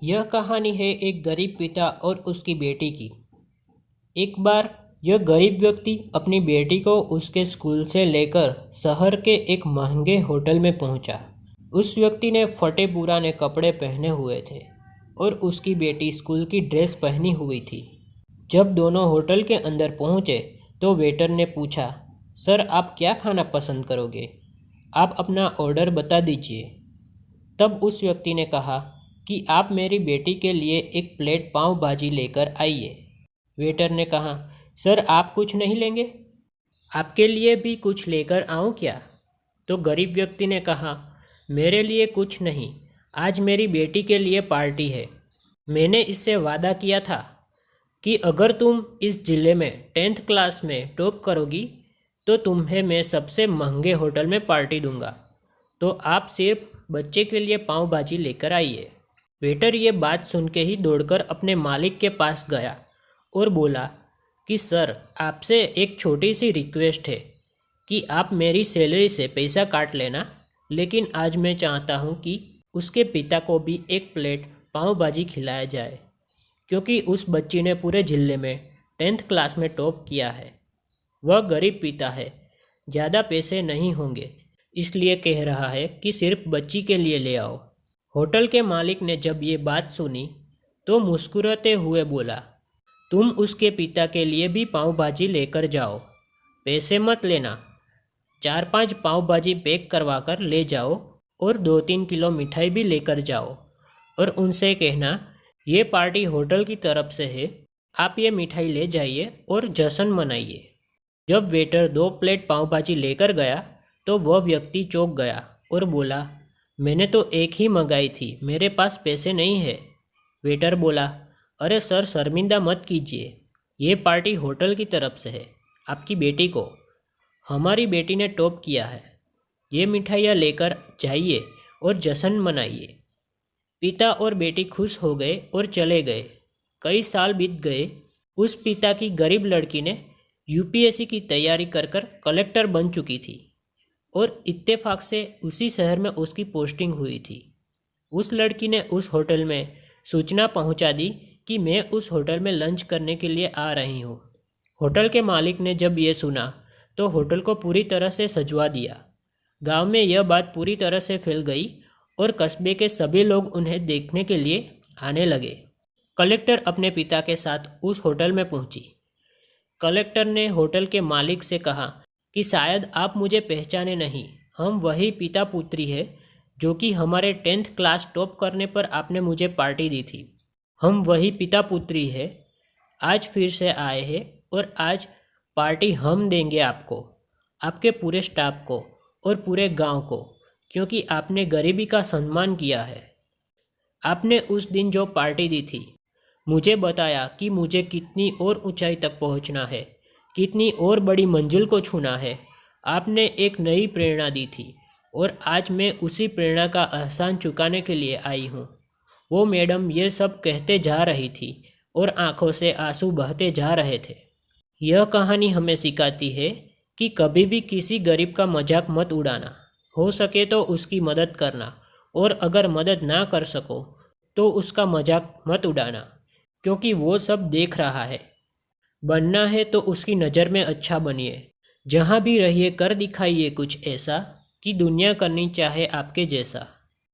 यह कहानी है एक गरीब पिता और उसकी बेटी की। एक बार यह गरीब व्यक्ति अपनी बेटी को उसके स्कूल से लेकर शहर के एक महंगे होटल में पहुंचा। उस व्यक्ति ने फटे पुराने कपड़े पहने हुए थे और उसकी बेटी स्कूल की ड्रेस पहनी हुई थी। जब दोनों होटल के अंदर पहुंचे तो वेटर ने पूछा, सर आप क्या खाना पसंद करोगे? आप अपना ऑर्डर बता दीजिए। तब उस व्यक्ति ने कहा कि आप मेरी बेटी के लिए एक प्लेट पाव भाजी लेकर आइए। वेटर ने कहा, सर आप कुछ नहीं लेंगे? आपके लिए भी कुछ लेकर आऊं क्या? तो गरीब व्यक्ति ने कहा, मेरे लिए कुछ नहीं, आज मेरी बेटी के लिए पार्टी है। मैंने इससे वादा किया था कि अगर तुम इस जिले में 10th क्लास में टॉप करोगी तो तुम्हें मैं सबसे महंगे होटल में पार्टी दूंगा। तो आप सिर्फ बच्चे के लिए पाव भाजी लेकर आइए। वेटर ये बात सुन के ही दौड़कर अपने मालिक के पास गया और बोला कि सर आपसे एक छोटी सी रिक्वेस्ट है कि आप मेरी सैलरी से पैसा काट लेना, लेकिन आज मैं चाहता हूँ कि उसके पिता को भी एक प्लेट पाव भाजी खिलाया जाए, क्योंकि उस बच्ची ने पूरे जिले में 10th क्लास में टॉप किया है। वह गरीब पिता है, ज़्यादा पैसे नहीं होंगे, इसलिए कह रहा है कि सिर्फ बच्ची के लिए ले आओ। होटल के मालिक ने जब ये बात सुनी तो मुस्कुराते हुए बोला, तुम उसके पिता के लिए भी पाव भाजी लेकर जाओ, पैसे मत लेना। 4-5 पाव भाजी पैक करवा कर ले जाओ और 2-3 किलो मिठाई भी लेकर जाओ और उनसे कहना ये पार्टी होटल की तरफ से है, आप ये मिठाई ले जाइए और जश्न मनाइए। जब वेटर 2 प्लेट पाव भाजी लेकर गया तो वह व्यक्ति चौंक गया और बोला, मैंने तो एक ही मंगाई थी, मेरे पास पैसे नहीं है। वेटर बोला, अरे सर शर्मिंदा मत कीजिए, ये पार्टी होटल की तरफ से है, आपकी बेटी को। हमारी बेटी ने टॉप किया है, ये मिठाइयाँ लेकर जाइए और जश्न मनाइए। पिता और बेटी खुश हो गए और चले गए। कई साल बीत गए। उस पिता की गरीब लड़की ने यूपीएससी की तैयारी कर कर कलेक्टर बन चुकी थी और इत्तेफाक से उसी शहर में उसकी पोस्टिंग हुई थी। उस लड़की ने उस होटल में सूचना पहुंचा दी कि मैं उस होटल में लंच करने के लिए आ रही हूं। होटल के मालिक ने जब ये सुना तो होटल को पूरी तरह से सजवा दिया। गांव में यह बात पूरी तरह से फैल गई और कस्बे के सभी लोग उन्हें देखने के लिए आने लगे। कलेक्टर अपने पिता के साथ उस होटल में पहुंची। कलेक्टर ने होटल के मालिक से कहा कि शायद आप मुझे पहचाने नहीं, हम वही पिता पुत्री है जो कि हमारे 10th क्लास टॉप करने पर आपने मुझे पार्टी दी थी। हम वही पिता पुत्री है, आज फिर से आए हैं और आज पार्टी हम देंगे आपको, आपके पूरे स्टाफ को और पूरे गांव को, क्योंकि आपने गरीबी का सम्मान किया है। आपने उस दिन जो पार्टी दी थी, मुझे बताया कि मुझे कितनी और ऊंचाई तक पहुंचना है, कितनी और बड़ी मंजिल को छूना है। आपने एक नई प्रेरणा दी थी और आज मैं उसी प्रेरणा का एहसान चुकाने के लिए आई हूँ। वो मैडम ये सब कहते जा रही थी और आंखों से आंसू बहते जा रहे थे। यह कहानी हमें सिखाती है कि कभी भी किसी गरीब का मजाक मत उड़ाना, हो सके तो उसकी मदद करना, और अगर मदद ना कर सको तो उसका मजाक मत उड़ाना, क्योंकि वो सब देख रहा है। बनना है तो उसकी नज़र में अच्छा बनिए। जहाँ भी रहिए कर दिखाइए कुछ ऐसा कि दुनिया करनी चाहे आपके जैसा।